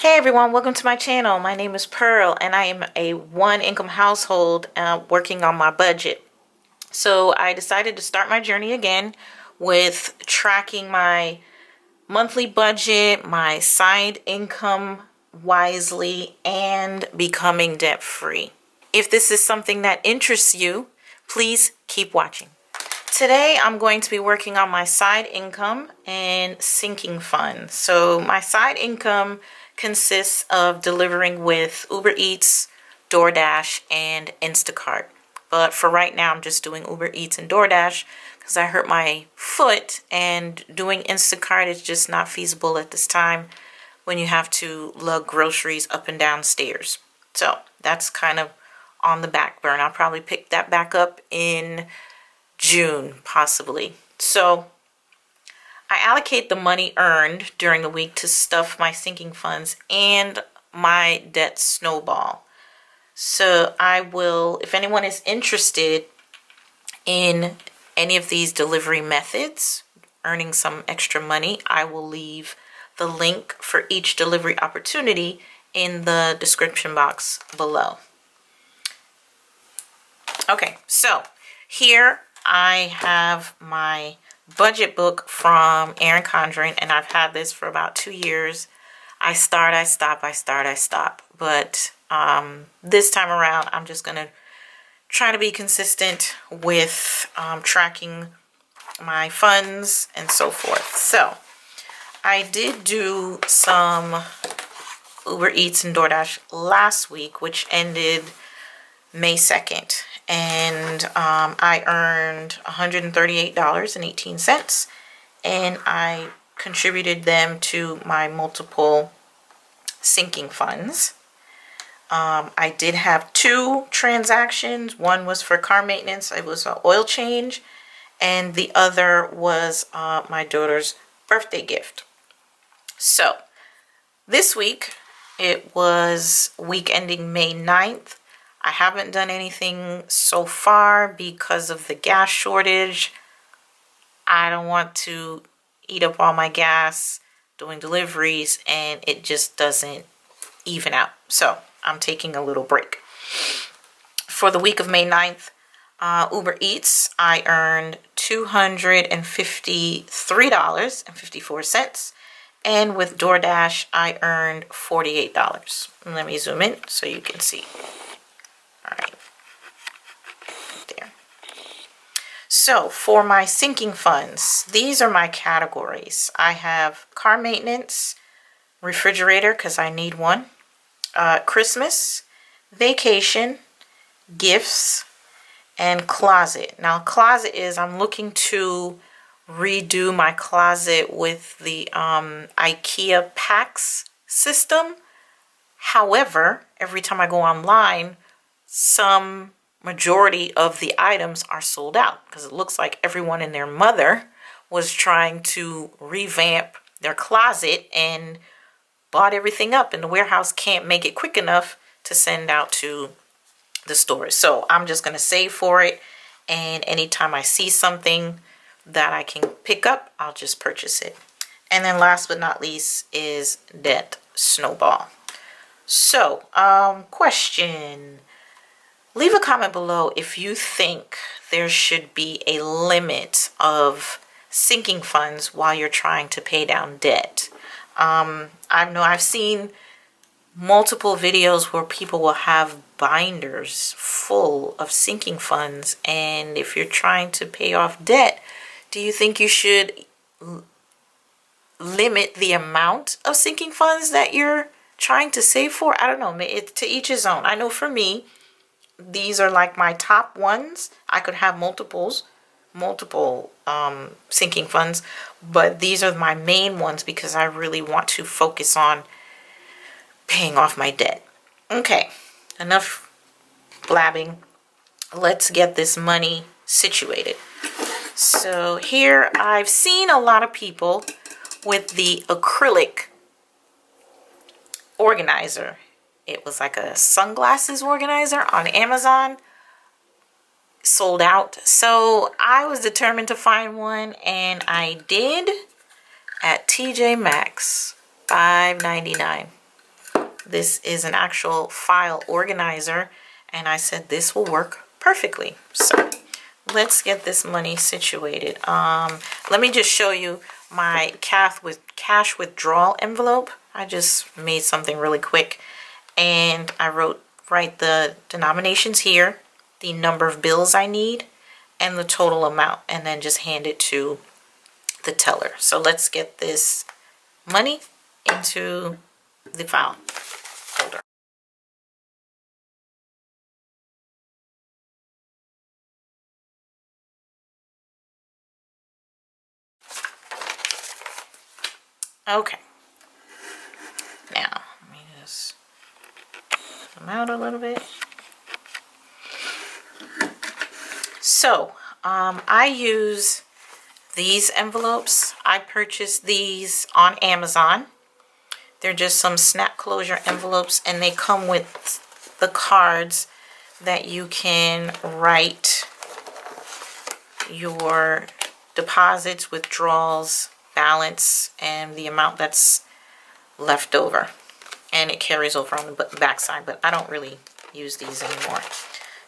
Hey everyone, welcome to my channel. My name is Pearl and I am a one income household working on my budget. So I decided to start my journey again with tracking my monthly budget, my side income wisely, and becoming debt free. If this is something that interests you, please keep watching. Today I'm going to be working on my side income and sinking fund. So my side income consists of delivering with Uber Eats, DoorDash, and Instacart. But for right now, I'm just doing Uber Eats and DoorDash because I hurt my foot, and doing Instacart is just not feasible at this time when you have to lug groceries up and down stairs. So that's kind of on the back burner. I'll probably pick that back up in June, possibly. So I allocate the money earned during the week to stuff my sinking funds and my debt snowball. So I will, if anyone is interested in any of these delivery methods, earning some extra money, I will leave the link for each delivery opportunity in the description box below. Okay, so here I have my budget book from Erin Condren, and I've had this for about 2 years. I start, I stop, I start, I stop. But this time around, I'm just going to try to be consistent with tracking my funds and so forth. So I did do some Uber Eats and DoorDash last week, which ended May 2nd. And I earned $138.18, and I contributed them to my multiple sinking funds. I did have 2 transactions. One was for car maintenance. It was an oil change, and the other was my daughter's birthday gift. So this week, it was week ending May 9th. I haven't done anything so far because of the gas shortage. I don't want to eat up all my gas doing deliveries, and it just doesn't even out. So I'm taking a little break. For the week of May 9th, Uber Eats, I earned $253.54. And with DoorDash, I earned $48. Let me zoom in so you can see. All right, there. So for my sinking funds, these are my categories. I have car maintenance, refrigerator because I need one, Christmas, vacation, gifts, and closet. Now closet is, I'm looking to redo my closet with the IKEA PAX system. However, every time I go online, some majority of the items are sold out because it looks like everyone and their mother was trying to revamp their closet and bought everything up, and the warehouse can't make it quick enough to send out to the stores. So I'm just going to save for it, and anytime I see something that I can pick up, I'll just purchase it. And then last but not least is debt snowball. So question. Leave a comment below if you think there should be a limit of sinking funds while you're trying to pay down debt. I've seen multiple videos where people will have binders full of sinking funds, and if you're trying to pay off debt, do you think you should limit the amount of sinking funds that you're trying to save for? I don't know. It's to each his own. I know for me, these are like my top ones. I could have multiple sinking funds, but these are my main ones because I really want to focus on paying off my debt. Okay, enough blabbing. Let's get this money situated. So here I've seen a lot of people with the acrylic organizer. It was like a sunglasses organizer on Amazon. Sold out. So I was determined to find one, and I did at TJ Maxx, $5.99. this is an actual file organizer, and I said this will work perfectly. So let's get this money situated. Let me just show you my cash withdrawal envelope. I just made something really quick, and I write the denominations here, the number of bills I need, and the total amount, and then just hand it to the teller. So let's get this money into the file folder. Okay. Now, let me just come out a little bit. So, I use these envelopes. I purchased these on Amazon. They're just some snap closure envelopes, and they come with the cards that you can write your deposits, withdrawals, balance, and the amount that's left over. And it carries over on the back side, but I don't really use these anymore.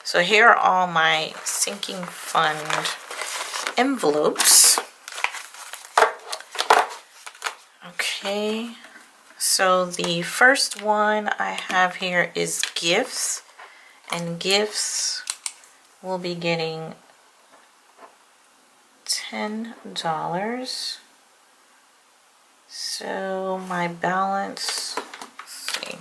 So here are all my sinking fund envelopes. Okay, so the first one I have here is gifts, and gifts will be getting $10. So my balance, let's see.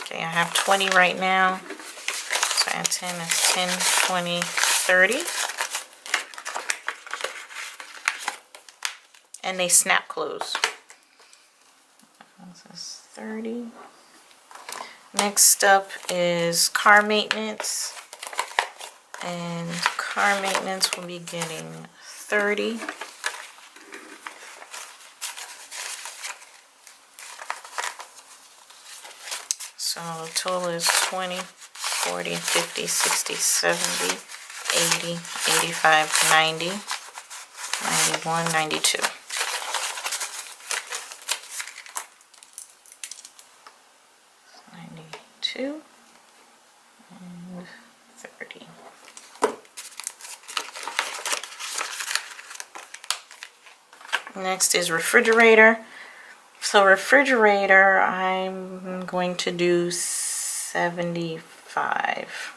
Okay, I have 20 right now. So add 10, that's 10, 20, 30. And they snap close. This is 30. Next up is car maintenance. And car maintenance will be getting 30. So total is 20, 40, 50, 60, 70, 80, 85, 90, 91, 92. 92 and 30. Next is refrigerator. So refrigerator, I'm going to do 75.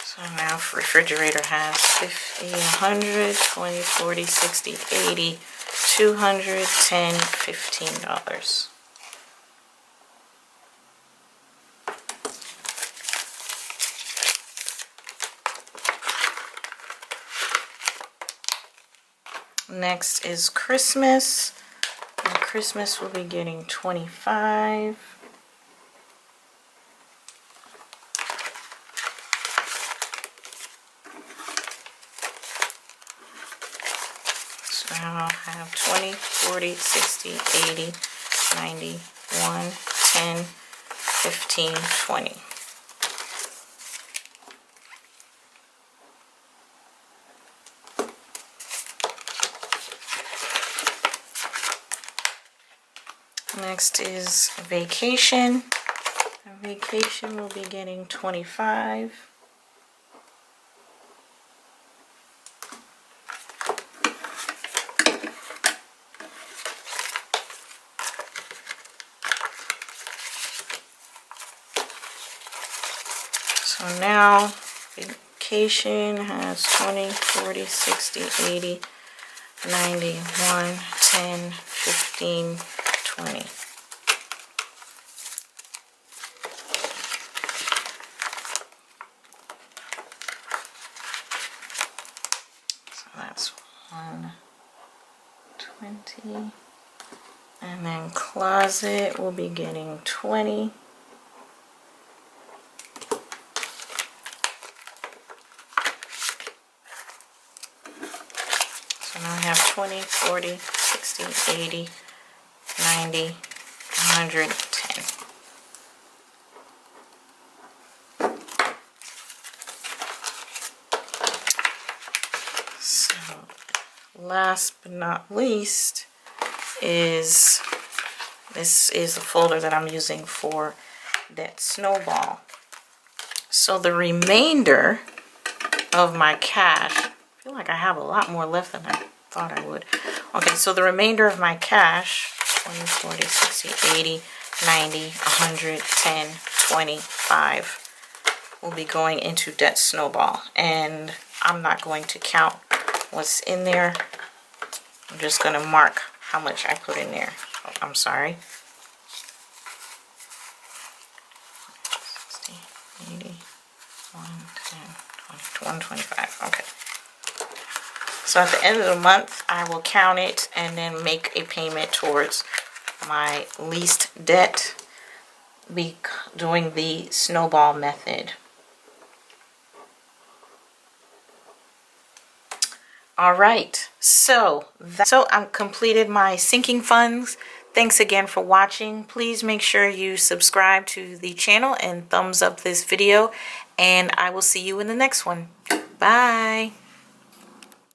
So now refrigerator has 50, 100, 20, 40, 60, 80, 200, 10, $15. Next is Christmas. And Christmas will be getting 25. So I'll have 20, 40, 60, 80, 90, 1, 10, 15, 20. Next is vacation. Vacation will be getting 25. So now vacation has 20, 40, 60, 80, 90, 1, 10, 15, 20. So that's 120. And then closet will be getting 20. So now I have 20, 40, 60, 80, 90, 110. last but not least is this is a folder that I'm using for that Snowball. So the remainder of my cash, I feel like I have a lot more left than I thought I would. Okay, so the remainder of my cash, 20, 40, 60, 80, 90, 100, 10, 25 will be going into Debt Snowball. And I'm not going to count what's in there. I'm just going to mark how much I put in there. Oh, I'm sorry. 60, 80, 110, 20, 125. Okay. So at the end of the month, I will count it and then make a payment towards my least debt, doing the Snowball method. All right, so I've completed my sinking funds. Thanks again for watching. Please make sure you subscribe to the channel and thumbs up this video, and I will see you in the next one. Bye.